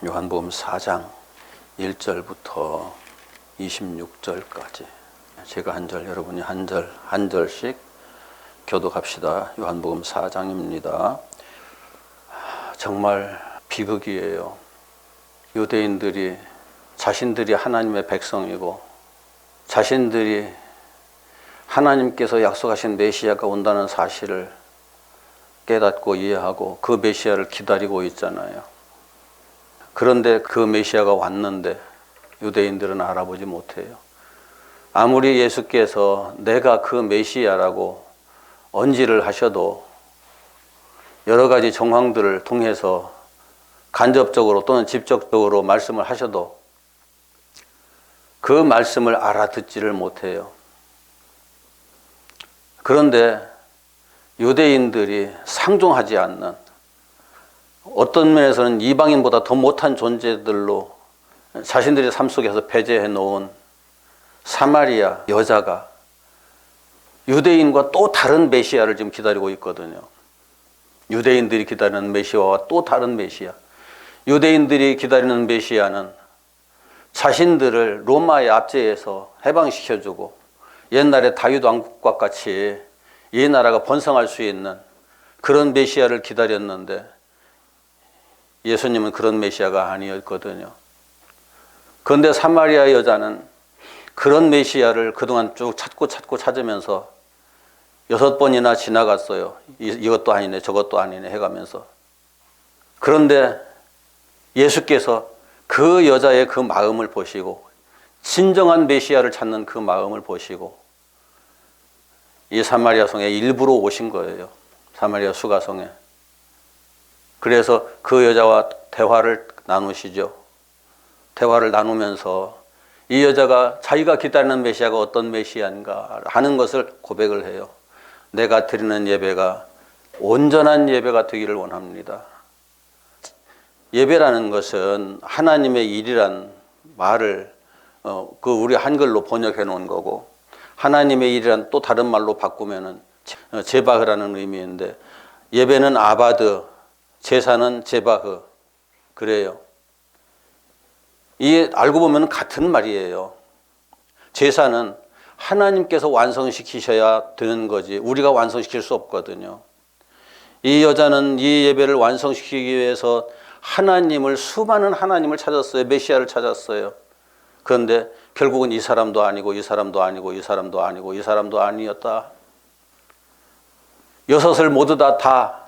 요한복음 4장 1절부터 26절까지 제가 한 절, 여러분이 한 절씩 교독합시다. 요한복음 4장입니다. 정말 비극이에요. 유대인들이 자신들이 하나님의 백성이고 자신들이 하나님께서 약속하신 메시아가 온다는 사실을 깨닫고 이해하고 그 메시아를 기다리고 있잖아요. 그런데 그 메시아가 왔는데 유대인들은 알아보지 못해요. 아무리 예수께서 내가 그 메시아라고 언지를 하셔도 여러 가지 정황들을 통해서 간접적으로 또는 직접적으로 말씀을 하셔도 그 말씀을 알아듣지를 못해요. 그런데 유대인들이 상종하지 않는, 어떤 면에서는 이방인보다 더 못한 존재들로 자신들의 삶 속에서 배제해 놓은 사마리아 여자가 유대인과 또 다른 메시아를 지금 기다리고 있거든요. 유대인들이 기다리는 메시아와 또 다른 메시아. 유대인들이 기다리는 메시아는 자신들을 로마의 압제에서 해방시켜주고 옛날에 다윗 왕국과 같이 이 나라가 번성할 수 있는 그런 메시아를 기다렸는데 예수님은 그런 메시아가 아니었거든요. 그런데 사마리아 여자는 그런 메시아를 그동안 쭉 찾고 찾으면서 6번이나 지나갔어요. 이것도 아니네 저것도 아니네 해가면서. 그런데 예수께서 그 여자의 그 마음을 보시고 진정한 메시아를 찾는 그 마음을 보시고 이 사마리아 성에 일부러 오신 거예요. 사마리아 수가성에. 그래서 그 여자와 대화를 나누시죠. 대화를 나누면서 이 여자가 자기가 기다리는 메시아가 어떤 메시아인가 하는 것을 고백을 해요. 내가 드리는 예배가 온전한 예배가 되기를 원합니다. 예배라는 것은 하나님의 일이란 말을 그 우리 한글로 번역해 놓은 거고, 하나님의 일이란 또 다른 말로 바꾸면은 제바흐라는 의미인데, 예배는 아바드, 제사는 제바흐. 그래요. 이게 알고 보면 같은 말이에요. 제사는 하나님께서 완성시키셔야 되는 거지 우리가 완성시킬 수 없거든요. 이 여자는 이 예배를 완성시키기 위해서 수많은 하나님을 찾았어요. 메시아를 찾았어요. 그런데 결국은 이 사람도 아니고 이 사람도 아니고 이 사람도 아니고 이 사람도 아니었다. 6을 모두 다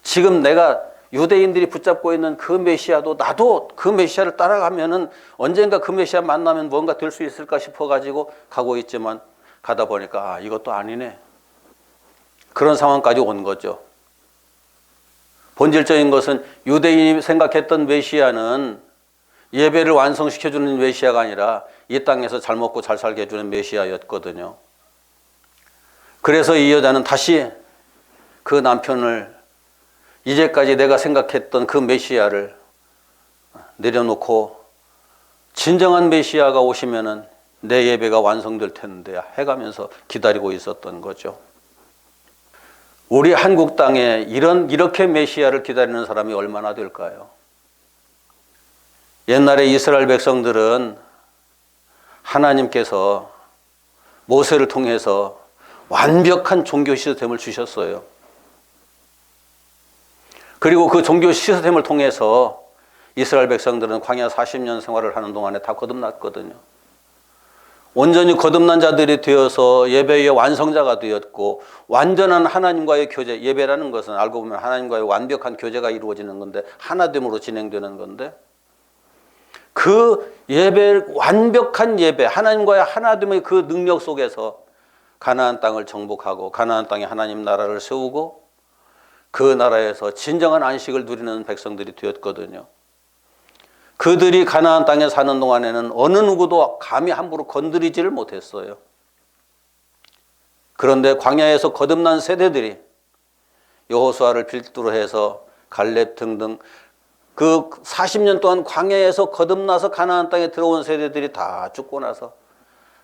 지금 내가 유대인들이 붙잡고 있는 그 메시아도 나도 그 메시아를 따라가면은 언젠가 그 메시아 만나면 뭔가 될 수 있을까 싶어가지고 가고 있지만 가다 보니까 이것도 아니네. 그런 상황까지 온 거죠. 본질적인 것은 유대인이 생각했던 메시아는 예배를 완성시켜주는 메시아가 아니라 이 땅에서 잘 먹고 잘 살게 해주는 메시아였거든요. 그래서 이 여자는 다시 그 남편을 이제까지 내가 생각했던 그 메시아를 내려놓고 진정한 메시아가 오시면은 내 예배가 완성될 텐데 해가면서 기다리고 있었던 거죠. 우리 한국 땅에 이렇게 메시아를 기다리는 사람이 얼마나 될까요? 옛날에 이스라엘 백성들은 하나님께서 모세를 통해서 완벽한 종교 시스템을 주셨어요. 그리고 그 종교 시스템을 통해서 이스라엘 백성들은 광야 40년 생활을 하는 동안에 다 거듭났거든요. 온전히 거듭난 자들이 되어서 예배의 완성자가 되었고, 완전한 하나님과의 교제, 예배라는 것은 알고 보면 하나님과의 완벽한 교제가 이루어지는 건데, 하나됨으로 진행되는 건데, 그 완벽한 예배, 하나님과의 하나됨의 그 능력 속에서 가나안 땅을 정복하고 가나안 땅에 하나님 나라를 세우고 그 나라에서 진정한 안식을 누리는 백성들이 되었거든요. 그들이 가나안 땅에 사는 동안에는 어느 누구도 감히 함부로 건드리지를 못했어요. 그런데 광야에서 거듭난 세대들이 여호수아를 필두로 해서 갈렙 등등 그 40년 동안 광야에서 거듭나서 가나안 땅에 들어온 세대들이 다 죽고 나서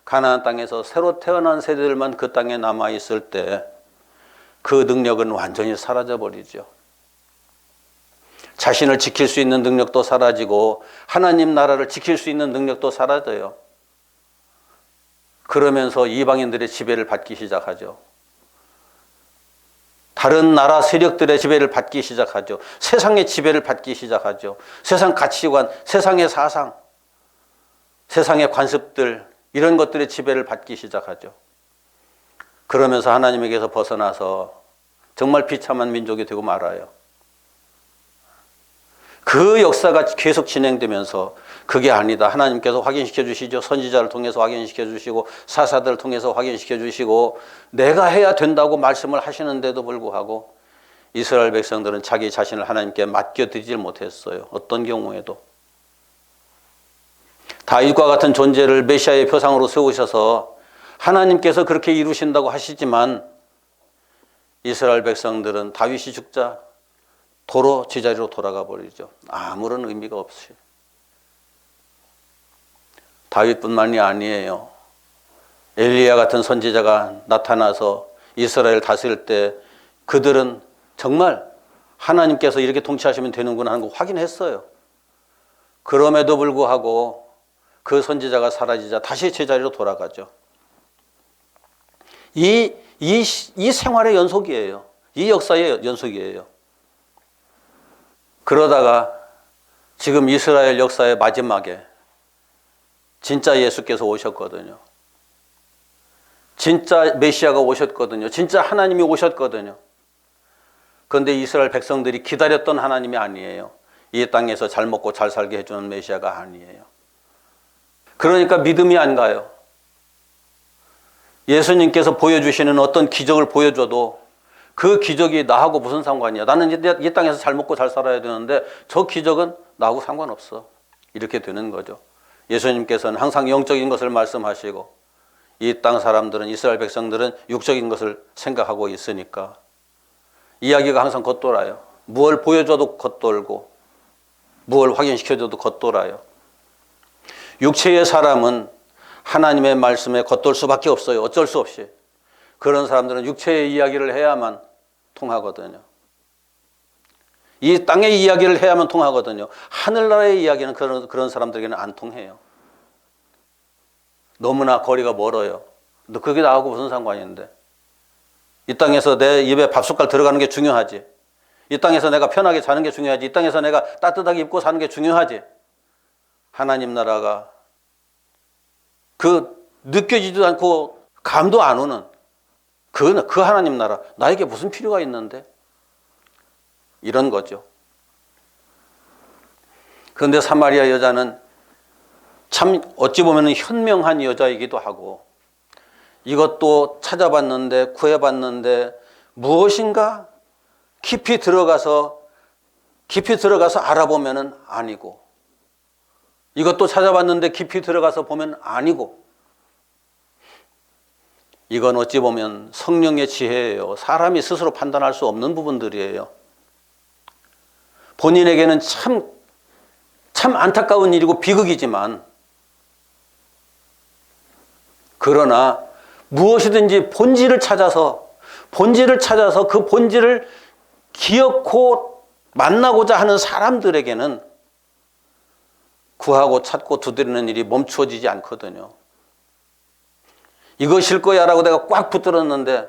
가나안 땅에서 새로 태어난 세대들만 그 땅에 남아있을 때 그 능력은 완전히 사라져버리죠. 자신을 지킬 수 있는 능력도 사라지고 하나님 나라를 지킬 수 있는 능력도 사라져요. 그러면서 이방인들의 지배를 받기 시작하죠. 다른 나라 세력들의 지배를 받기 시작하죠. 세상의 지배를 받기 시작하죠. 세상 가치관, 세상의 사상, 세상의 관습들, 이런 것들의 지배를 받기 시작하죠. 그러면서 하나님에게서 벗어나서 정말 비참한 민족이 되고 말아요. 그 역사가 계속 진행되면서 그게 아니다, 하나님께서 확인시켜 주시죠. 선지자를 통해서 확인시켜 주시고 사사들을 통해서 확인시켜 주시고 내가 해야 된다고 말씀을 하시는데도 불구하고 이스라엘 백성들은 자기 자신을 하나님께 맡겨드리질 못했어요. 어떤 경우에도. 다윗과 같은 존재를 메시아의 표상으로 세우셔서 하나님께서 그렇게 이루신다고 하시지만 이스라엘 백성들은 다윗이 죽자 도로 제자리로 돌아가 버리죠. 아무런 의미가 없이. 다윗뿐만이 아니에요. 엘리야 같은 선지자가 나타나서 이스라엘 다스릴 때 그들은 정말 하나님께서 이렇게 통치하시면 되는구나 하는 거 확인했어요. 그럼에도 불구하고 그 선지자가 사라지자 다시 제자리로 돌아가죠. 이 생활의 연속이에요. 이 역사의 연속이에요. 그러다가 지금 이스라엘 역사의 마지막에 진짜 예수께서 오셨거든요. 진짜 메시아가 오셨거든요. 진짜 하나님이 오셨거든요. 그런데 이스라엘 백성들이 기다렸던 하나님이 아니에요. 이 땅에서 잘 먹고 잘 살게 해주는 메시아가 아니에요. 그러니까 믿음이 안 가요. 예수님께서 보여주시는 어떤 기적을 보여줘도 그 기적이 나하고 무슨 상관이야. 나는 이 땅에서 잘 먹고 잘 살아야 되는데 저 기적은 나하고 상관없어. 이렇게 되는 거죠. 예수님께서는 항상 영적인 것을 말씀하시고 이 땅 사람들은, 이스라엘 백성들은 육적인 것을 생각하고 있으니까 이야기가 항상 겉돌아요. 무엇을 보여줘도 겉돌고 무엇을 확인시켜줘도 겉돌아요. 육체의 사람은 하나님의 말씀에 겉돌 수밖에 없어요. 어쩔 수 없이. 그런 사람들은 육체의 이야기를 해야만 통하거든요. 이 땅의 이야기를 해야만 통하거든요. 하늘나라의 이야기는 그런 사람들에게는 안 통해요. 너무나 거리가 멀어요. 근데 그게 나하고 무슨 상관인데? 이 땅에서 내 입에 밥숟갈 들어가는 게 중요하지. 이 땅에서 내가 편하게 자는 게 중요하지. 이 땅에서 내가 따뜻하게 입고 사는 게 중요하지. 하나님 나라가 그 느껴지지도 않고 감도 안 오는 그 하나님 나라, 나에게 무슨 필요가 있는데? 이런 거죠. 그런데 사마리아 여자는 참 어찌 보면 현명한 여자이기도 하고 이것도 찾아봤는데 구해봤는데 무엇인가 깊이 들어가서 알아보면은 아니고 이것도 찾아봤는데 깊이 들어가서 보면 아니고 이건 어찌 보면 성령의 지혜예요. 사람이 스스로 판단할 수 없는 부분들이에요. 본인에게는 참 안타까운 일이고 비극이지만 그러나 무엇이든지 본질을 찾아서 그 본질을 기억고 만나고자 하는 사람들에게는 구하고 찾고 두드리는 일이 멈추어지지 않거든요. 이것일 거야 라고 내가 꽉 붙들었는데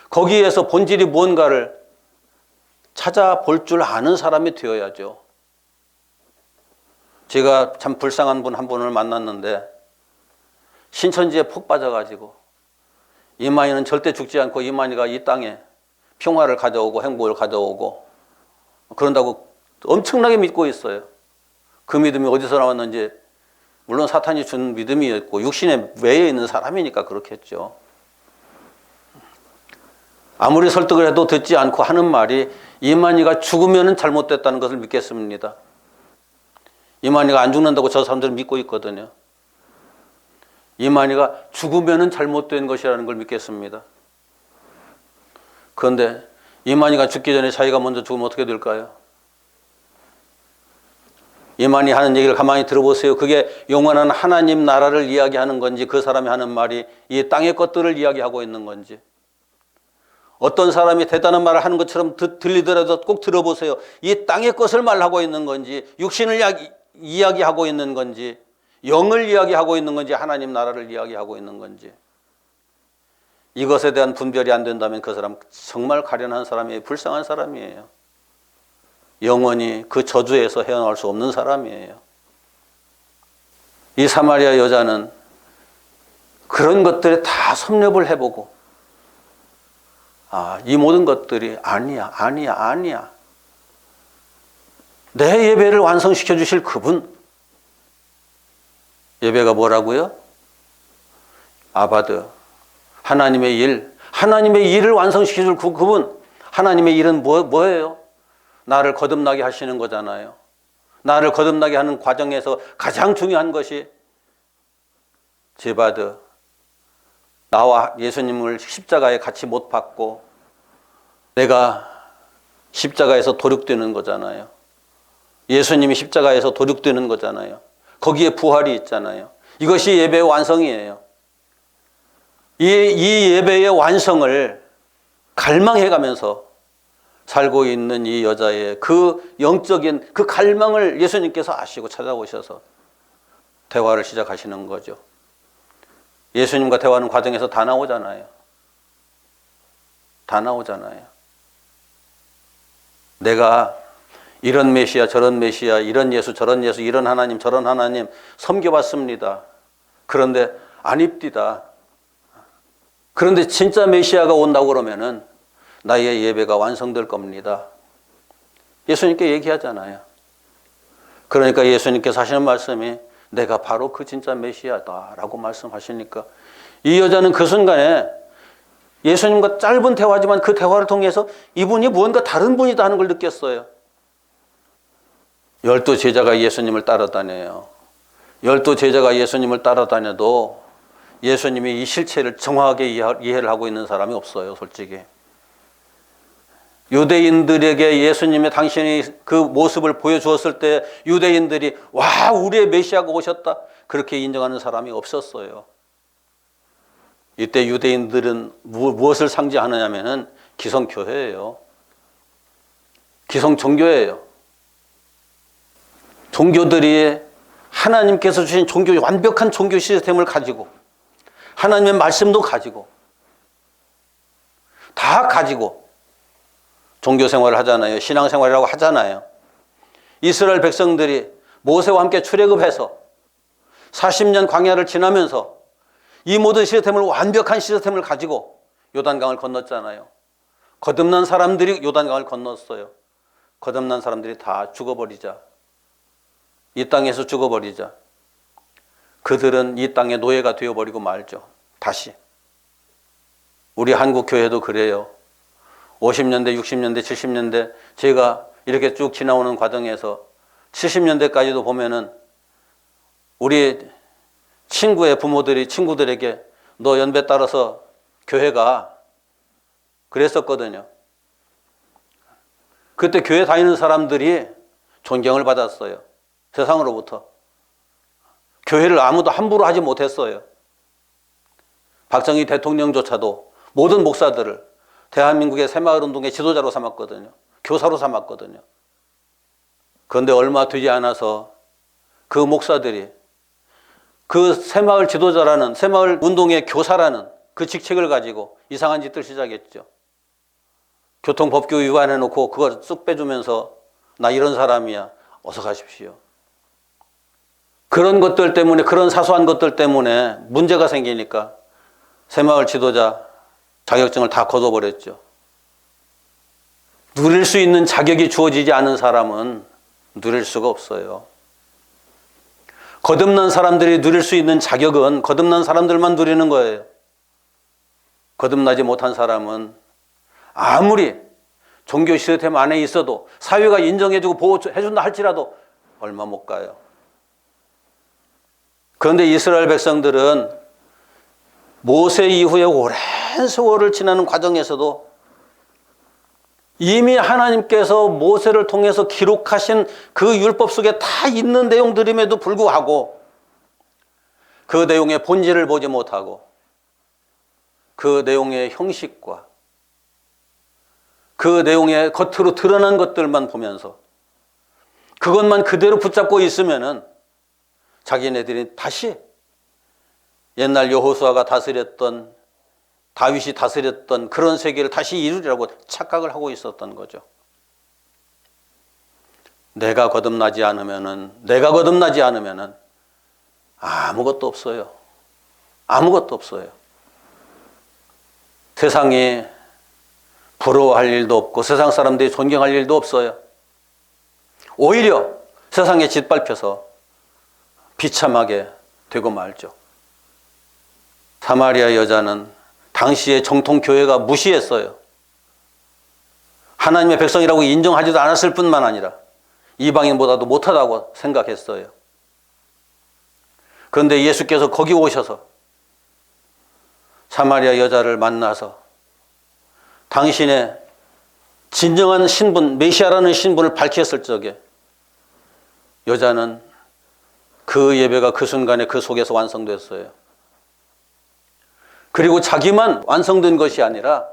거기에서 본질이 무언가를 찾아볼 줄 아는 사람이 되어야죠. 제가 참 불쌍한 분 한 분을 만났는데 신천지에 푹 빠져가지고 이만희는 절대 죽지 않고 이만희가 이 땅에 평화를 가져오고 행복을 가져오고 그런다고 엄청나게 믿고 있어요. 그 믿음이 어디서 나왔는지 물론 사탄이 준 믿음이었고 육신의 외에 있는 사람이니까 그렇겠죠. 아무리 설득을 해도 듣지 않고 하는 말이 이만희가 죽으면 잘못됐다는 것을 믿겠습니다. 이만희가 안 죽는다고 저 사람들은 믿고 있거든요. 이만희가 죽으면 잘못된 것이라는 걸 믿겠습니다. 그런데 이만희가 죽기 전에 자기가 먼저 죽으면 어떻게 될까요? 이만희 하는 얘기를 가만히 들어보세요. 그게 영원한 하나님 나라를 이야기하는 건지 그 사람이 하는 말이 이 땅의 것들을 이야기하고 있는 건지 어떤 사람이 대단한 말을 하는 것처럼 들리더라도 꼭 들어보세요. 이 땅의 것을 말하고 있는 건지, 육신을 이야기하고 있는 건지, 영을 이야기하고 있는 건지, 하나님 나라를 이야기하고 있는 건지. 이것에 대한 분별이 안 된다면 그 사람 정말 가련한 사람이에요. 불쌍한 사람이에요. 영원히 그 저주에서 헤어나올 수 없는 사람이에요. 이 사마리아 여자는 그런 것들에 다 섭렵을 해보고, 이 모든 것들이 아니야. 내 예배를 완성시켜 주실 그분. 예배가 뭐라고요? 아바드. 하나님의 일을 완성시켜 줄 그분. 하나님의 일은 뭐예요? 나를 거듭나게 하시는 거잖아요. 나를 거듭나게 하는 과정에서 가장 중요한 것이 제바드. 나와 예수님을 십자가에 같이 못 박고 내가 십자가에서 도륙되는 거잖아요. 예수님이 십자가에서 도륙되는 거잖아요. 거기에 부활이 있잖아요. 이것이 예배의 완성이에요. 이 예배의 완성을 갈망해가면서 살고 있는 이 여자의 그 영적인 그 갈망을 예수님께서 아시고 찾아오셔서 대화를 시작하시는 거죠. 예수님과 대화하는 과정에서 다 나오잖아요. 내가 이런 메시아 저런 메시아, 이런 예수 저런 예수, 이런 하나님 저런 하나님 섬겨봤습니다. 그런데 안 입디다. 그런데 진짜 메시아가 온다고 그러면은 나의 예배가 완성될 겁니다. 예수님께 얘기하잖아요. 그러니까 예수님께서 하시는 말씀이 내가 바로 그 진짜 메시아다라고 말씀하시니까 이 여자는 그 순간에 예수님과 짧은 대화지만 그 대화를 통해서 이분이 무언가 다른 분이다 하는 걸 느꼈어요. 12 제자가 예수님을 따라다녀요. 12 제자가 예수님을 따라다녀도 예수님이 이 실체를 정확하게 이해를 하고 있는 사람이 없어요, 솔직히. 유대인들에게 예수님의 당신이 그 모습을 보여주었을 때 유대인들이 와, 우리의 메시아가 오셨다. 그렇게 인정하는 사람이 없었어요. 이때 유대인들은 무엇을 상징하느냐면은 기성교회예요. 기성종교예요. 종교들이 하나님께서 주신 완벽한 종교 시스템을 가지고 하나님의 말씀도 가지고 다 가지고 종교 생활을 하잖아요. 신앙 생활이라고 하잖아요. 이스라엘 백성들이 모세와 함께 출애굽해서 40년 광야를 지나면서 이 모든 시스템을 완벽한 시스템을 가지고 요단강을 건넜잖아요. 거듭난 사람들이 요단강을 건넜어요. 거듭난 사람들이 다 죽어버리자. 이 땅에서 죽어버리자. 그들은 이 땅의 노예가 되어버리고 말죠. 다시. 우리 한국 교회도 그래요. 50년대, 60년대, 70년대 제가 이렇게 쭉 지나오는 과정에서 70년대까지도 보면은 우리 친구의 부모들이 친구들에게 너 연배 따라서 교회가 그랬었거든요. 그때 교회 다니는 사람들이 존경을 받았어요. 세상으로부터. 교회를 아무도 함부로 하지 못했어요. 박정희 대통령조차도 모든 목사들을 대한민국의 새마을운동의 지도자로 삼았거든요. 교사로 삼았거든요. 그런데 얼마 되지 않아서 그 목사들이 그 새마을 지도자라는, 새마을 운동의 교사라는 그 직책을 가지고 이상한 짓들 시작했죠. 교통법규 위반해놓고 그걸 쑥 빼주면서 나 이런 사람이야. 어서 가십시오. 그런 것들 때문에, 그런 사소한 것들 때문에 문제가 생기니까 새마을 지도자 자격증을 다 거둬버렸죠. 누릴 수 있는 자격이 주어지지 않은 사람은 누릴 수가 없어요. 거듭난 사람들이 누릴 수 있는 자격은 거듭난 사람들만 누리는 거예요. 거듭나지 못한 사람은 아무리 종교 시스템 안에 있어도 사회가 인정해주고 보호해준다 할지라도 얼마 못 가요. 그런데 이스라엘 백성들은 모세 이후에 오랜 세월을 지나는 과정에서도 이미 하나님께서 모세를 통해서 기록하신 그 율법 속에 다 있는 내용들임에도 불구하고 그 내용의 본질을 보지 못하고 그 내용의 형식과 그 내용의 겉으로 드러난 것들만 보면서 그것만 그대로 붙잡고 있으면은 자기네들이 다시 옛날 여호수아가 다스렸던, 다윗이 다스렸던 그런 세계를 다시 이루리라고 착각을 하고 있었던 거죠. 내가 거듭나지 않으면은 아무것도 없어요. 아무것도 없어요. 세상에 부러워할 일도 없고 세상 사람들이 존경할 일도 없어요. 오히려 세상에 짓밟혀서 비참하게 되고 말죠. 사마리아 여자는 당시의 정통 교회가 무시했어요. 하나님의 백성이라고 인정하지도 않았을 뿐만 아니라 이방인보다도 못하다고 생각했어요. 그런데 예수께서 거기 오셔서 사마리아 여자를 만나서 당신의 진정한 신분, 메시아라는 신분을 밝혔을 적에 여자는 그 예배가 그 순간에 그 속에서 완성됐어요. 그리고 자기만 완성된 것이 아니라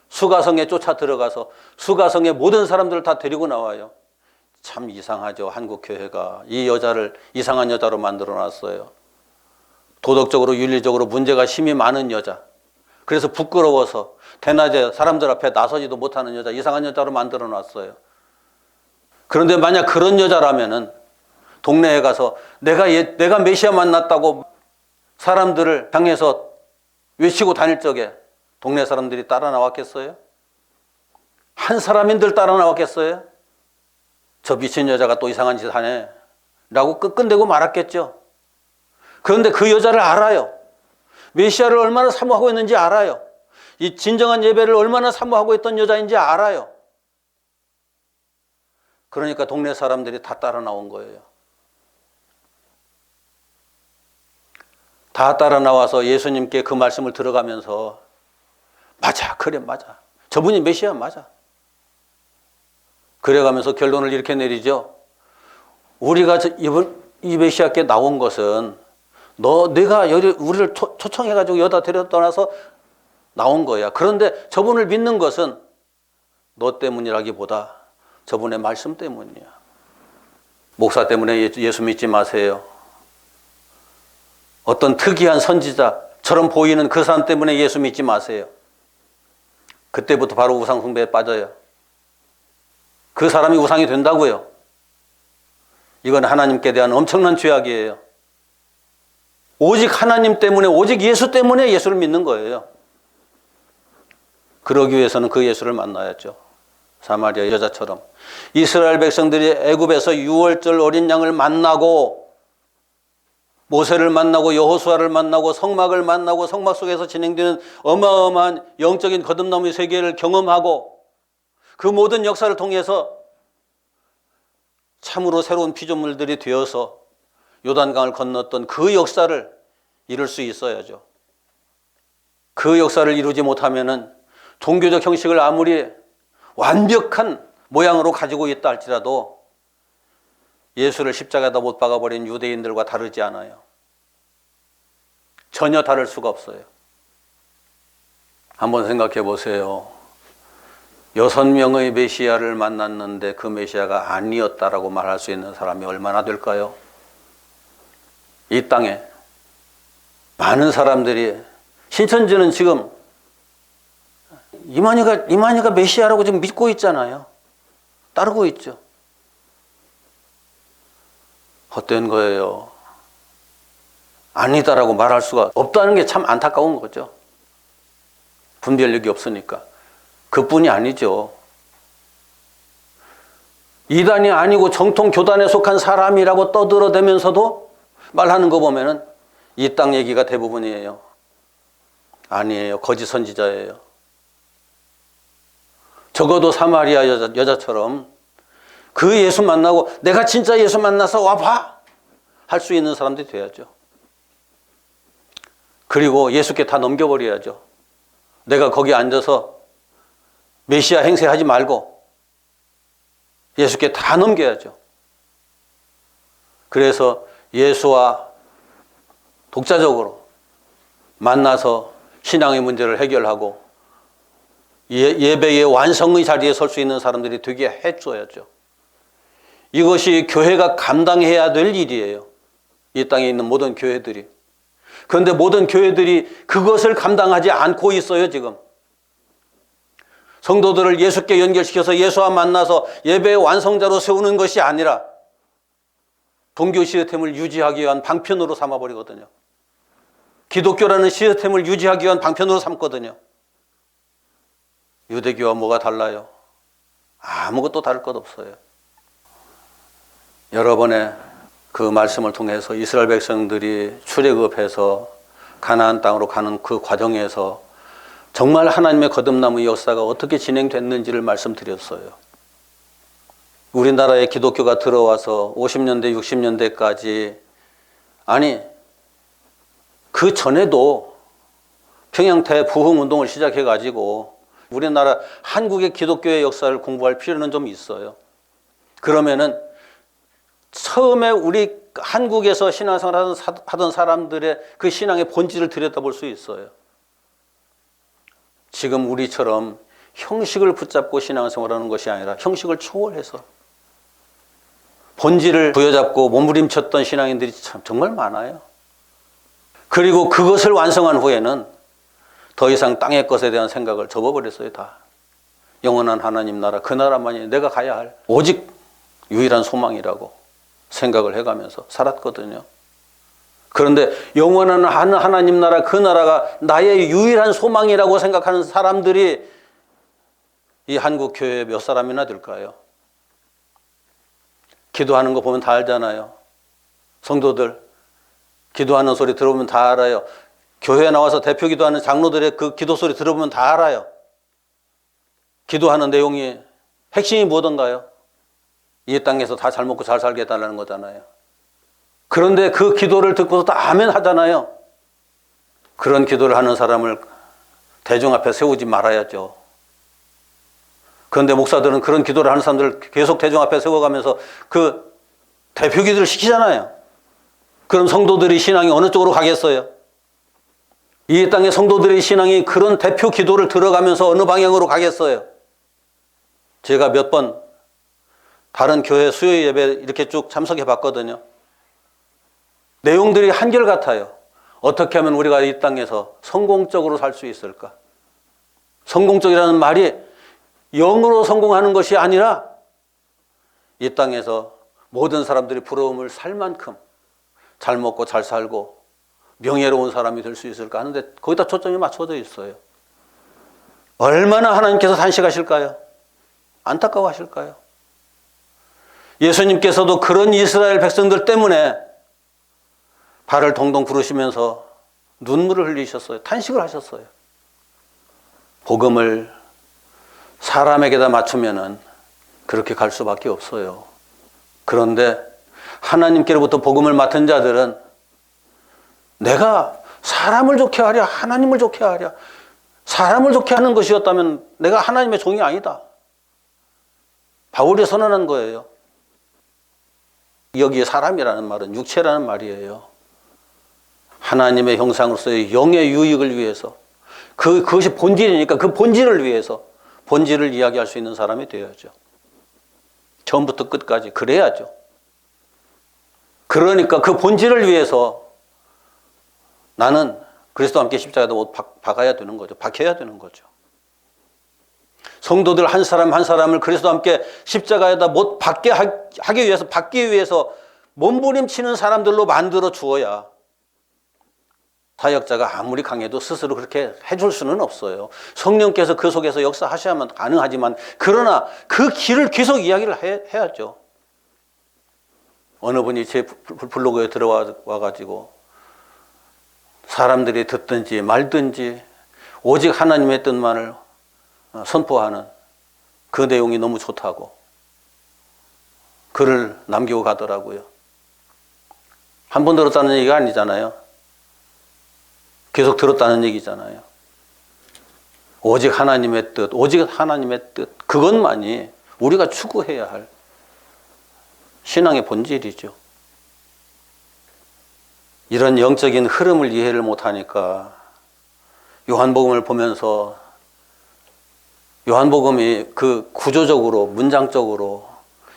수가성에 쫓아 들어가서 수가성의 모든 사람들을 다 데리고 나와요. 참 이상하죠. 한국 교회가 이 여자를 이상한 여자로 만들어 놨어요. 도덕적으로 윤리적으로 문제가 심히 많은 여자. 그래서 부끄러워서 대낮에 사람들 앞에 나서지도 못하는 여자, 이상한 여자로 만들어 놨어요. 그런데 만약 그런 여자라면은 동네에 가서 내가 메시아 만났다고 사람들을 향해서 외치고 다닐 적에 동네 사람들이 따라 나왔겠어요? 한 사람인들 따라 나왔겠어요? 저 미친 여자가 또 이상한 짓 하네 라고 끝끝내고 말았겠죠. 그런데 그 여자를 알아요. 메시아를 얼마나 사모하고 있는지 알아요. 이 진정한 예배를 얼마나 사모하고 있던 여자인지 알아요. 그러니까 동네 사람들이 다 따라 나온 거예요. 다 따라 나와서 예수님께 그 말씀을 들어가면서 맞아, 그래, 맞아. 저분이 메시아 맞아. 그래가면서 결론을 이렇게 내리죠. 우리가 이 메시아께 나온 것은 내가 우리를 초청해가지고 여다 데려다놔서 나온 거야. 그런데 저분을 믿는 것은 너 때문이라기보다 저분의 말씀 때문이야. 목사 때문에 예수 믿지 마세요. 어떤 특이한 선지자처럼 보이는 그 사람 때문에 예수 믿지 마세요. 그때부터 바로 우상 숭배에 빠져요. 그 사람이 우상이 된다고요. 이건 하나님께 대한 엄청난 죄악이에요. 오직 하나님 때문에, 오직 예수 때문에 예수를 믿는 거예요. 그러기 위해서는 그 예수를 만나야죠. 사마리아 여자처럼 이스라엘 백성들이 애굽에서 유월절 어린 양을 만나고 모세를 만나고 여호수아를 만나고 성막을 만나고 성막 속에서 진행되는 어마어마한 영적인 거듭남의 세계를 경험하고 그 모든 역사를 통해서 참으로 새로운 피조물들이 되어서 요단강을 건넜던 그 역사를 이룰 수 있어야죠. 그 역사를 이루지 못하면은 종교적 형식을 아무리 완벽한 모양으로 가지고 있다 할지라도 예수를 십자가에다 못 박아버린 유대인들과 다르지 않아요. 전혀 다를 수가 없어요. 한번 생각해 보세요. 6명의 메시아를 만났는데 그 메시아가 아니었다라고 말할 수 있는 사람이 얼마나 될까요? 이 땅에 많은 사람들이, 신천지는 지금 이만희가 메시아라고 지금 믿고 있잖아요. 따르고 있죠. 헛된 거예요. 아니다라고 말할 수가 없다는 게 참 안타까운 거죠. 분별력이 없으니까. 그뿐이 아니죠. 이단이 아니고 정통 교단에 속한 사람이라고 떠들어대면서도 말하는 거 보면은 이 땅 얘기가 대부분이에요. 아니에요. 거짓 선지자예요. 적어도 사마리아 여자처럼 그 예수 만나고 내가 진짜 예수 만나서 와봐! 할 수 있는 사람들이 돼야죠. 그리고 예수께 다 넘겨버려야죠. 내가 거기 앉아서 메시아 행세하지 말고 예수께 다 넘겨야죠. 그래서 예수와 독자적으로 만나서 신앙의 문제를 해결하고 예배의 완성의 자리에 설 수 있는 사람들이 되게 해줘야죠. 이것이 교회가 감당해야 될 일이에요. 이 땅에 있는 모든 교회들이. 그런데 모든 교회들이 그것을 감당하지 않고 있어요, 지금. 성도들을 예수께 연결시켜서 예수와 만나서 예배의 완성자로 세우는 것이 아니라 종교 시스템을 유지하기 위한 방편으로 삼아버리거든요. 기독교라는 시스템을 유지하기 위한 방편으로 삼거든요. 유대교와 뭐가 달라요? 아무것도 다를 것 없어요. 여러 번의 그 말씀을 통해서 이스라엘 백성들이 출애굽해서 가나안 땅으로 가는 그 과정에서 정말 하나님의 거듭남의 역사가 어떻게 진행됐는지를 말씀드렸어요. 우리나라에 기독교가 들어와서 50년대, 60년대까지, 아니 그 전에도 평양태 부흥운동을 시작해가지고 우리나라 한국의 기독교의 역사를 공부할 필요는 좀 있어요. 그러면은 처음에 우리 한국에서 신앙생활 하던 사람들의 그 신앙의 본질을 들여다볼 수 있어요. 지금 우리처럼 형식을 붙잡고 신앙생활하는 것이 아니라 형식을 초월해서 본질을 부여잡고 몸부림쳤던 신앙인들이 참 정말 많아요. 그리고 그것을 완성한 후에는 더 이상 땅의 것에 대한 생각을 접어버렸어요. 다 영원한 하나님 나라, 그 나라만이 내가 가야 할 오직 유일한 소망이라고 생각을 해가면서 살았거든요. 그런데 영원한 하나님 나라, 그 나라가 나의 유일한 소망이라고 생각하는 사람들이 이 한국 교회에 몇 사람이나 될까요? 기도하는 거 보면 다 알잖아요. 성도들 기도하는 소리 들어보면 다 알아요. 교회에 나와서 대표 기도하는 장로들의 그 기도 소리 들어보면 다 알아요. 기도하는 내용이 핵심이 뭐던가요? 이 땅에서 다 잘 먹고 잘 살게 해달라는 거잖아요. 그런데 그 기도를 듣고서 다 아멘 하잖아요. 그런 기도를 하는 사람을 대중 앞에 세우지 말아야죠. 그런데 목사들은 그런 기도를 하는 사람들을 계속 대중 앞에 세워가면서 그 대표 기도를 시키잖아요. 그럼 성도들의 신앙이 어느 쪽으로 가겠어요? 이 땅의 성도들의 신앙이 그런 대표 기도를 들어가면서 어느 방향으로 가겠어요? 제가 몇 번 다른 교회 수요 예배 이렇게 쭉 참석해 봤거든요. 내용들이 한결같아요. 어떻게 하면 우리가 이 땅에서 성공적으로 살 수 있을까? 성공적이라는 말이 영으로 성공하는 것이 아니라 이 땅에서 모든 사람들이 부러움을 살 만큼 잘 먹고 잘 살고 명예로운 사람이 될 수 있을까 하는데 거기다 초점이 맞춰져 있어요. 얼마나 하나님께서 탄식하실까요? 안타까워하실까요? 예수님께서도 그런 이스라엘 백성들 때문에 발을 동동 구르시면서 눈물을 흘리셨어요. 탄식을 하셨어요. 복음을 사람에게다 맞추면은 그렇게 갈 수밖에 없어요. 그런데 하나님께로부터 복음을 맡은 자들은 내가 사람을 좋게 하랴, 하나님을 좋게 하랴. 사람을 좋게 하는 것이었다면 내가 하나님의 종이 아니다. 바울이 선언한 거예요. 여기에 사람이라는 말은 육체라는 말이에요. 하나님의 형상으로서의 영의 유익을 위해서 그것이 본질이니까 그 본질을 위해서 본질을 이야기할 수 있는 사람이 되어야죠. 처음부터 끝까지 그래야죠. 그러니까 그 본질을 위해서 나는 그리스도와 함께 십자가에다 못 박아야 되는 거죠. 박혀야 되는 거죠. 성도들 한 사람 한 사람을 그리스도와 함께 십자가에다 못 박게 하기 위해서, 받기 위해서 몸부림치는 사람들로 만들어 주어야 사역자가 아무리 강해도 스스로 그렇게 해줄 수는 없어요. 성령께서 그 속에서 역사하셔야만 가능하지만 그러나 그 길을 계속 이야기를 해야죠. 어느 분이 제 블로그에 들어와가지고 사람들이 듣든지 말든지 오직 하나님의 뜻만을 선포하는 그 내용이 너무 좋다고 글을 남기고 가더라고요. 한 번 들었다는 얘기가 아니잖아요. 계속 들었다는 얘기잖아요. 오직 하나님의 뜻, 오직 하나님의 뜻, 그것만이 우리가 추구해야 할 신앙의 본질이죠. 이런 영적인 흐름을 이해를 못하니까 요한복음을 보면서 요한복음이 그 구조적으로 문장적으로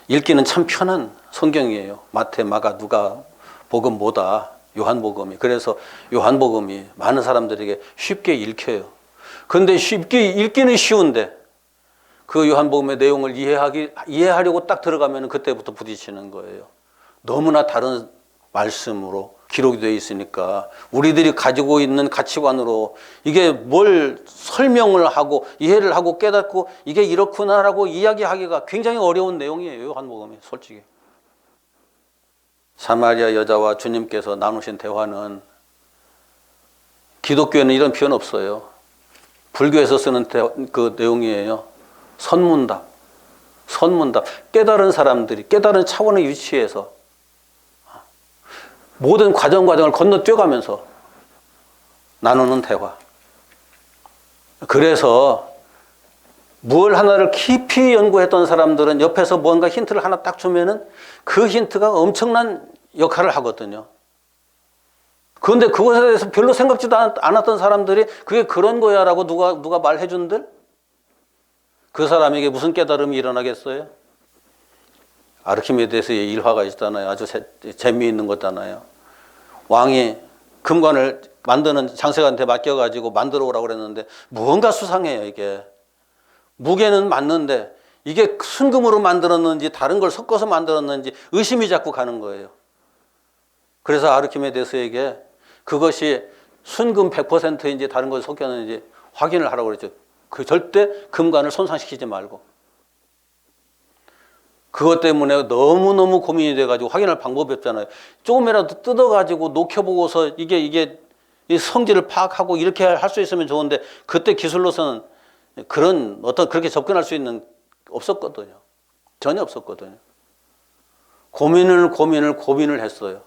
읽기는 참 편한 성경이에요. 마태, 마가, 누가 복음보다 요한복음이. 그래서 요한복음이 많은 사람들에게 쉽게 읽혀요. 그런데 쉽게 읽기는 쉬운데 그 요한복음의 내용을 이해하려고 딱 들어가면 그때부터 부딪히는 거예요. 너무나 다른 말씀으로 기록이 되어 있으니까 우리들이 가지고 있는 가치관으로 이게 뭘 설명을 하고 이해를 하고 깨닫고 이게 이렇구나라고 이야기하기가 굉장히 어려운 내용이에요. 요한복음이 솔직히. 사마리아 여자와 주님께서 나누신 대화는 기독교에는 이런 표현 없어요. 불교에서 쓰는 그 내용이에요. 선문답. 깨달은 사람들이 깨달은 차원의 위치에서 모든 과정을 건너뛰어가면서 나누는 대화. 그래서 뭘 하나를 깊이 연구했던 사람들은 옆에서 뭔가 힌트를 하나 딱 주면은 그 힌트가 엄청난 역할을 하거든요. 그런데 그것에 대해서 별로 생각지도 않았던 사람들이 그게 그런 거야 라고 누가 말해준들? 그 사람에게 무슨 깨달음이 일어나겠어요? 아르키메데스의 일화가 있잖아요. 아주 재미있는 거잖아요. 왕이 금관을 만드는 장세가한테 맡겨가지고 만들어 오라고 그랬는데 무언가 수상해요. 이게 무게는 맞는데 이게 순금으로 만들었는지 다른 걸 섞어서 만들었는지 의심이 자꾸 가는 거예요. 그래서 아르키메데스에게 그것이 순금 100%인지 다른 걸 섞였는지 확인을 하라고 그랬죠. 그 절대 금관을 손상시키지 말고. 그것 때문에 너무너무 고민이 돼가지고 확인할 방법이 없잖아요. 조금이라도 뜯어가지고 녹여보고서 이게 성질을 파악하고 이렇게 할 수 있으면 좋은데 그때 기술로서는 그렇게 접근할 수 있는 없었거든요. 전혀 없었거든요. 고민을 했어요.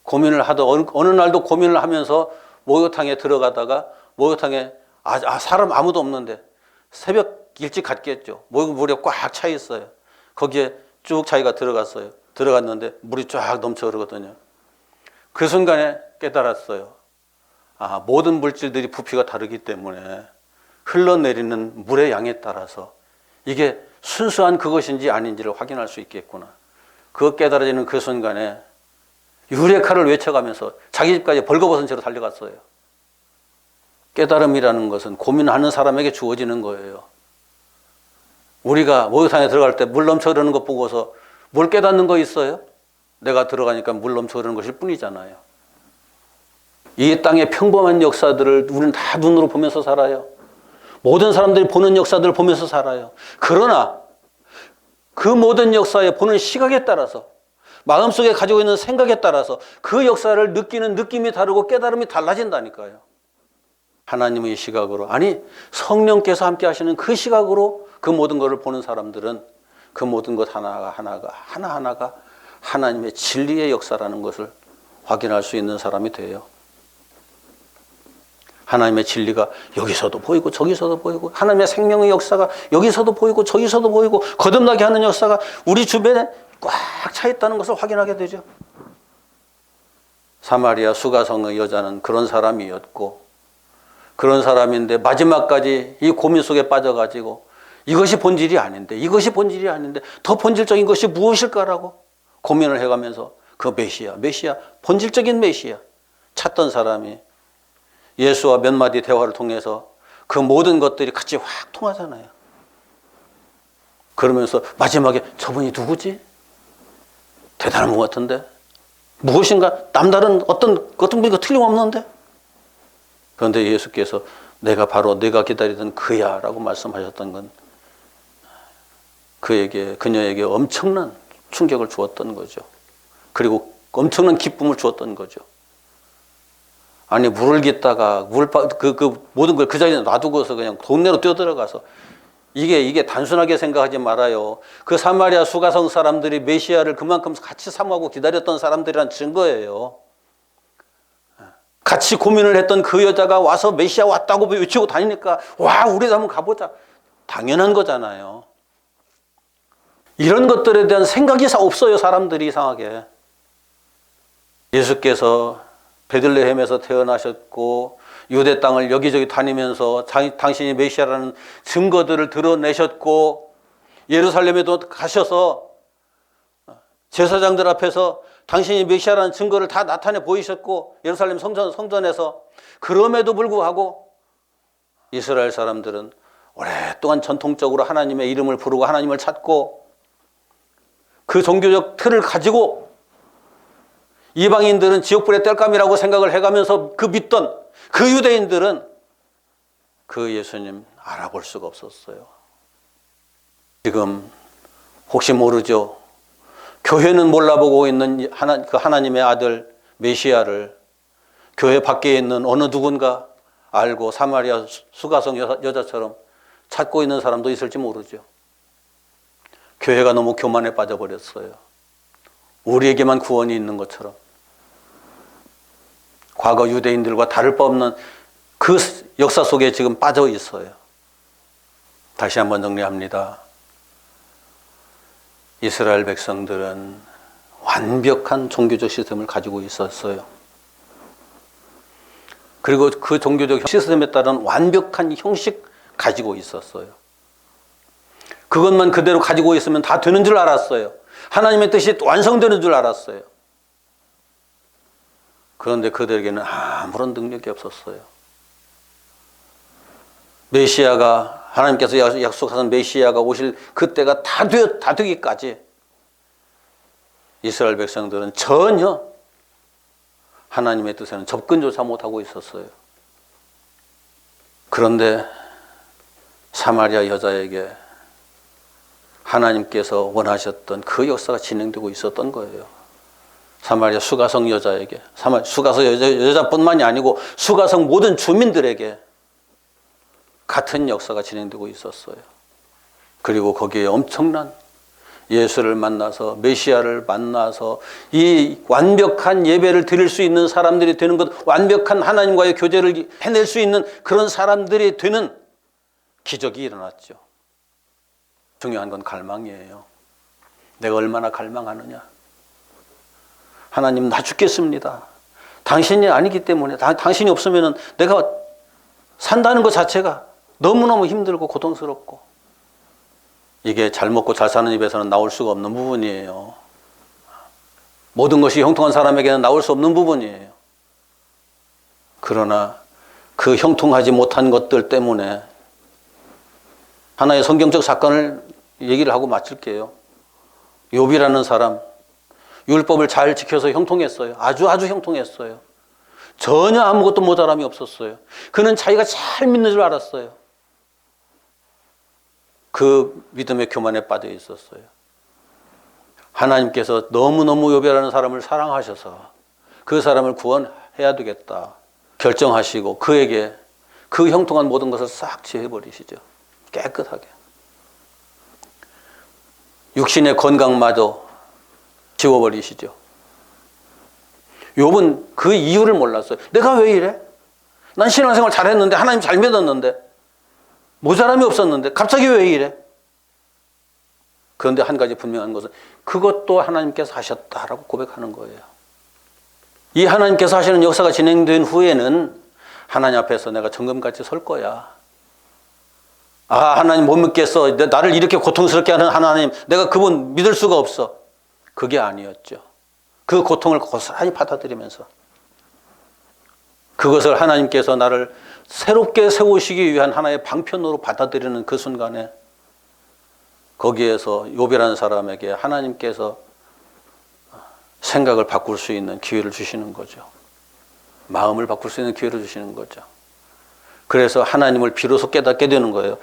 고민을 하다 어느 날도 고민을 하면서 목욕탕에 들어가다가 목욕탕에 사람 아무도 없는데 새벽 일찍 갔겠죠. 목욕물이 꽉 차 있어요. 거기에 쭉 자기가 들어갔어요. 들어갔는데 물이 쫙 넘쳐 흐르거든요. 그 순간에 깨달았어요. 모든 물질들이 부피가 다르기 때문에 흘러내리는 물의 양에 따라서 이게 순수한 그것인지 아닌지를 확인할 수 있겠구나. 그거 깨달아지는 그 순간에 유레카를 외쳐가면서 자기 집까지 벌거벗은 채로 달려갔어요. 깨달음이라는 것은 고민하는 사람에게 주어지는 거예요. 우리가 목욕탕에 들어갈 때 물 넘쳐 흐르는 것 보고서 뭘 깨닫는 거 있어요? 내가 들어가니까 물 넘쳐 흐르는 것일 뿐이잖아요. 이 땅의 평범한 역사들을 우리는 다 눈으로 보면서 살아요. 모든 사람들이 보는 역사들을 보면서 살아요. 그러나 그 모든 역사에 보는 시각에 따라서 마음속에 가지고 있는 생각에 따라서 그 역사를 느끼는 느낌이 다르고 깨달음이 달라진다니까요. 하나님의 시각으로, 아니 성령께서 함께 하시는 그 시각으로 그 모든 것을 보는 사람들은 그 모든 것 하나하나가 하나님의 진리의 역사라는 것을 확인할 수 있는 사람이 돼요. 하나님의 진리가 여기서도 보이고 저기서도 보이고, 하나님의 생명의 역사가 여기서도 보이고 저기서도 보이고, 거듭나게 하는 역사가 우리 주변에 꽉 차 있다는 것을 확인하게 되죠. 사마리아 수가성의 여자는 그런 사람이었고, 그런 사람인데 마지막까지 이 고민 속에 빠져가지고 이것이 본질이 아닌데 더 본질적인 것이 무엇일까라고 고민을 해가면서 그 메시아 본질적인 메시아 찾던 사람이 예수와 몇 마디 대화를 통해서 그 모든 것들이 같이 확 통하잖아요. 그러면서 마지막에 저분이 누구지? 대단한 것 같은데? 무엇인가 남다른 어떤 분이가 틀림없는데? 그런데 예수께서 내가 바로 내가 기다리던 그야 라고 말씀하셨던 건 그녀에게 엄청난 충격을 주었던 거죠. 그리고 엄청난 기쁨을 주었던 거죠. 아니 물을 깃다가 모든 걸 그 자리에 놔두고서 그냥 동네로 뛰어들어가서 이게 단순하게 생각하지 말아요. 그 사마리아 수가성 사람들이 메시아를 그만큼 같이 사모하고 기다렸던 사람들이란 증거예요. 같이 고민을 했던 그 여자가 와서 메시아 왔다고 외치고 다니니까 와 우리도 한번 가보자. 당연한 거잖아요. 이런 것들에 대한 생각이 없어요. 사람들이 이상하게. 예수께서 베들레헴에서 태어나셨고 유대 땅을 여기저기 다니면서 당신이 메시아라는 증거들을 드러내셨고 예루살렘에도 가셔서 제사장들 앞에서 당신이 메시아라는 증거를 다 나타내 보이셨고 예루살렘 성전에서 그럼에도 불구하고 이스라엘 사람들은 오랫동안 전통적으로 하나님의 이름을 부르고 하나님을 찾고 그 종교적 틀을 가지고 이방인들은 지옥불의 땔감이라고 생각을 해가면서 그 믿던 그 유대인들은 그 예수님 알아볼 수가 없었어요. 지금 혹시 모르죠. 교회는 몰라보고 있는 그 하나님의 아들 메시아를 교회 밖에 있는 어느 누군가 알고 사마리아 수가성 여자처럼 찾고 있는 사람도 있을지 모르죠. 교회가 너무 교만에 빠져버렸어요. 우리에게만 구원이 있는 것처럼 과거 유대인들과 다를 바 없는 그 역사 속에 지금 빠져 있어요. 다시 한번 정리합니다. 이스라엘 백성들은 완벽한 종교적 시스템을 가지고 있었어요. 그리고 그 종교적 시스템에 따른 완벽한 형식 가지고 있었어요. 그것만 그대로 가지고 있으면 다 되는 줄 알았어요. 하나님의 뜻이 완성되는 줄 알았어요. 그런데 그들에게는 아무런 능력이 없었어요. 메시아가 하나님께서 약속하신 메시아가 오실 그때가 다 되기까지 이스라엘 백성들은 전혀 하나님의 뜻에는 접근조차 못하고 있었어요. 그런데 사마리아 여자에게 하나님께서 원하셨던 그 역사가 진행되고 있었던 거예요. 사마리아 수가성 여자에게, 수가성 여자뿐만이 아니고 수가성 모든 주민들에게 같은 역사가 진행되고 있었어요. 그리고 거기에 엄청난 예수를 만나서 메시아를 만나서 이 완벽한 예배를 드릴 수 있는 사람들이 되는 것, 완벽한 하나님과의 교제를 해낼 수 있는 그런 사람들이 되는 기적이 일어났죠. 중요한 건 갈망이에요. 내가 얼마나 갈망하느냐. 하나님 나 죽겠습니다. 당신이 아니기 때문에 당신이 없으면 내가 산다는 것 자체가 너무너무 힘들고 고통스럽고 이게 잘 먹고 잘 사는 입에서는 나올 수가 없는 부분이에요. 모든 것이 형통한 사람에게는 나올 수 없는 부분이에요. 그러나 그 형통하지 못한 것들 때문에 하나의 성경적 사건을 얘기를 하고 마칠게요. 욥이라는 사람, 율법을 잘 지켜서 형통했어요. 아주 형통했어요. 전혀 아무것도 모자람이 없었어요. 그는 자기가 잘 믿는 줄 알았어요. 그 믿음의 교만에 빠져 있었어요. 하나님께서 너무너무 욥이라는 사람을 사랑하셔서 그 사람을 구원해야 되겠다 결정하시고 그에게 그 형통한 모든 것을 싹 지워버리시죠. 깨끗하게. 육신의 건강마저 지워버리시죠. 욥은 그 이유를 몰랐어요. 내가 왜 이래? 난 신앙생활 잘했는데 하나님 잘 믿었는데 모자람이 없었는데 갑자기 왜 이래? 그런데 한 가지 분명한 것은 그것도 하나님께서 하셨다라고 고백하는 거예요. 이 하나님께서 하시는 역사가 진행된 후에는 하나님 앞에서 내가 정금같이 설 거야. 하나님 못 믿겠어. 나를 이렇게 고통스럽게 하는 하나님, 내가 그분 믿을 수가 없어. 그게 아니었죠. 그 고통을 고스란히 받아들이면서 그것을 하나님께서 나를 새롭게 세우시기 위한 하나의 방편으로 받아들이는 그 순간에 거기에서 욥이라는 사람에게 하나님께서 생각을 바꿀 수 있는 기회를 주시는 거죠. 마음을 바꿀 수 있는 기회를 주시는 거죠. 그래서 하나님을 비로소 깨닫게 되는 거예요.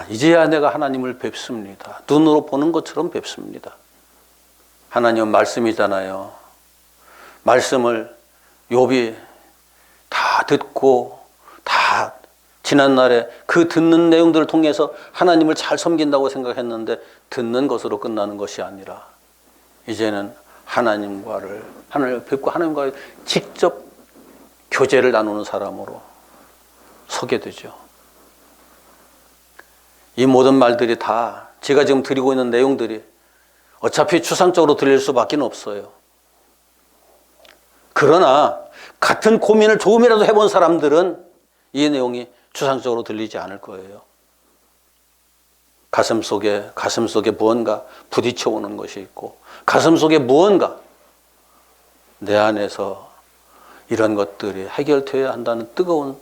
이제야 내가 하나님을 뵙습니다. 눈으로 보는 것처럼 뵙습니다. 하나님은 말씀이잖아요. 말씀을 욥이 다 듣고 다 지난날에 그 듣는 내용들을 통해서 하나님을 잘 섬긴다고 생각했는데 듣는 것으로 끝나는 것이 아니라 이제는 하나님을 뵙고 하나님과 직접 교제를 나누는 사람으로 서게 되죠. 이 모든 말들이 다 제가 지금 드리고 있는 내용들이 어차피 추상적으로 들릴 수밖에 없어요. 그러나 같은 고민을 조금이라도 해본 사람들은 이 내용이 추상적으로 들리지 않을 거예요. 가슴 속에 무언가 부딪혀 오는 것이 있고, 가슴 속에 무언가 내 안에서 이런 것들이 해결되어야 한다는 뜨거운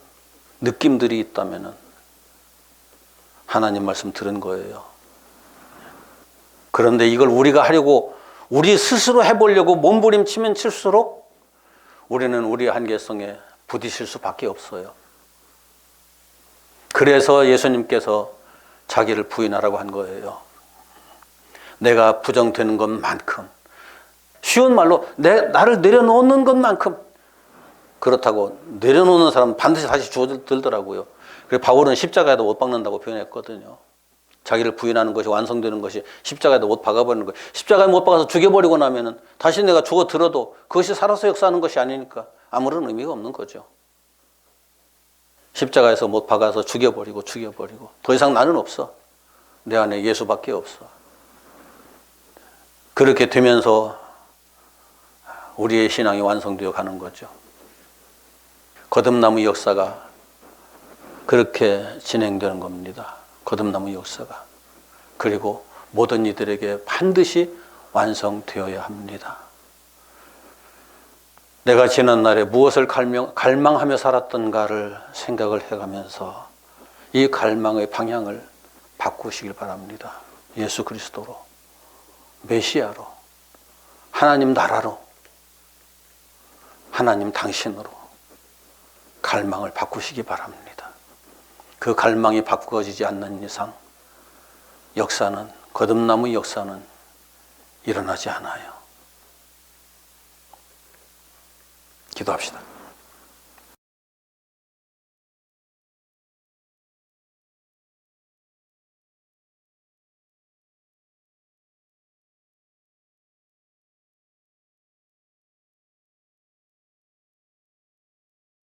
느낌들이 있다면 하나님 말씀 들은 거예요. 그런데 이걸 우리가 하려고 우리 스스로 해보려고 몸부림치면 칠수록 우리는 우리의 한계성에 부딪힐 수밖에 없어요. 그래서 예수님께서 자기를 부인하라고 한 거예요. 내가 부정되는 것만큼, 쉬운 말로 나를 내려놓는 것만큼, 그렇다고 내려놓는 사람은 반드시 다시 주어들더라고요. 그래서 바울은 십자가에도 못 박는다고 표현했거든요. 자기를 부인하는 것이 완성되는 것이 십자가에도 못 박아버리는 거예요. 십자가에 못 박아서 죽여버리고 나면은 다시 내가 죽어들어도 그것이 살아서 역사하는 것이 아니니까 아무런 의미가 없는 거죠. 십자가에서 못 박아서 죽여버리고 더 이상 나는 없어. 내 안에 예수밖에 없어. 그렇게 되면서 우리의 신앙이 완성되어 가는 거죠. 거듭나무 역사가 그렇게 진행되는 겁니다. 거듭나무 역사가. 그리고 모든 이들에게 반드시 완성되어야 합니다. 내가 지난날에 무엇을 갈망하며 살았던가를 생각을 해가면서 이 갈망의 방향을 바꾸시길 바랍니다. 예수 그리스도로, 메시아로, 하나님 나라로, 하나님 당신으로 갈망을 바꾸시기 바랍니다. 그 갈망이 바꾸어지지 않는 이상 거듭나무 역사는 일어나지 않아요. 기도합시다.